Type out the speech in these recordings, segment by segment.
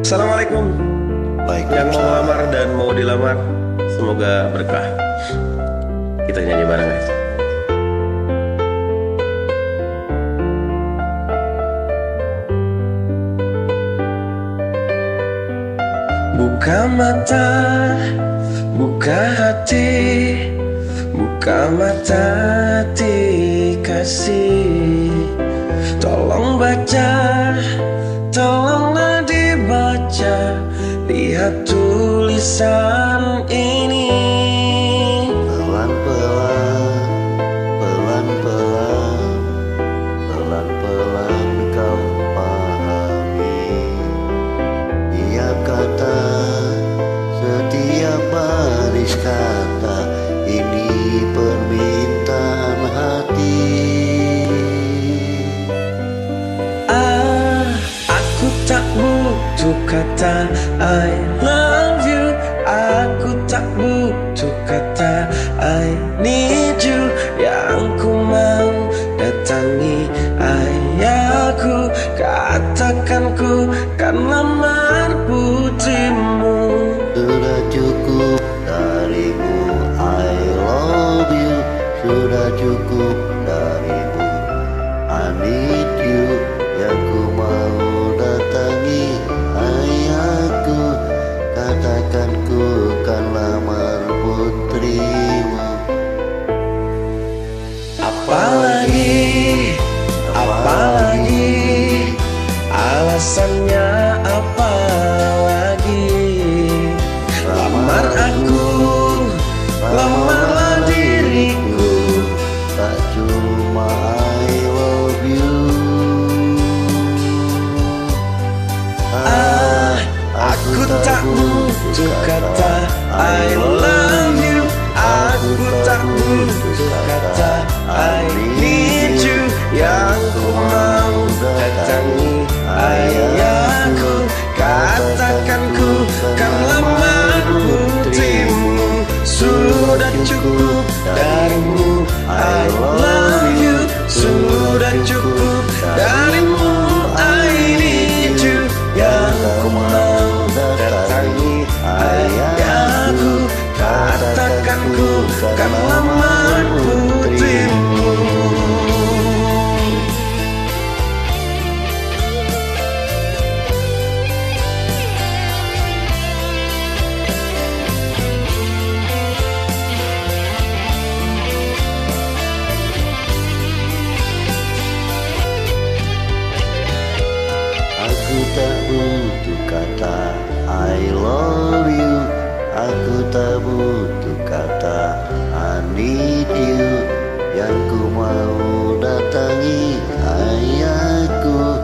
Assalamualaikum. Yang mau melamar dan mau dilamar, semoga berkah. Kita nyanyi bareng guys. Buka mata, buka hati, buka mata hati kasih. Tolong baca, tolonglah dibaca, lihat tulisan ini. Pelan-pelan, pelan-pelan, pelan-pelan kau pahami. Tiap kata, setiap baris kata, ini permintaan hati. Aku tak butuh kata I love you. Aku tak butuh kata I need you. Yang ku mau datangi ayahku, katakan ku kan lamar putrimu. Sudah cukup darimu, I love you. Sudah cukup darimu, I need you. Yang ku mau datangi ayahku, katakan ku kan lamar putrimu. Apalagi, apalagi, alasannya apa lagi? Lamar aku, lamarlah diriku. Tak cuma I love you. Aku tak butuh kata I love you. Aku tak butuh kata I need you. Yang ku mau datangi ayahku, katakan ku kan lamar putrimu. Sudah cukup darimu I love you. Sudah cukup darimu I need you. Yang ku mau datangi ayahku, katakan ku kan lamar putrimu. Aku tak butuh kata I love you. Aku tak butuh kata I need you. Yang ku mau datangi ayahku,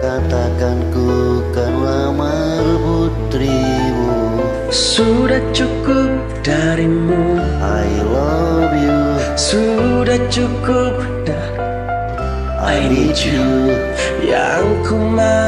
katakan ku kan lamar putrimu. Sudah cukup darimu I love you. Sudah cukup I need you. yang ku mau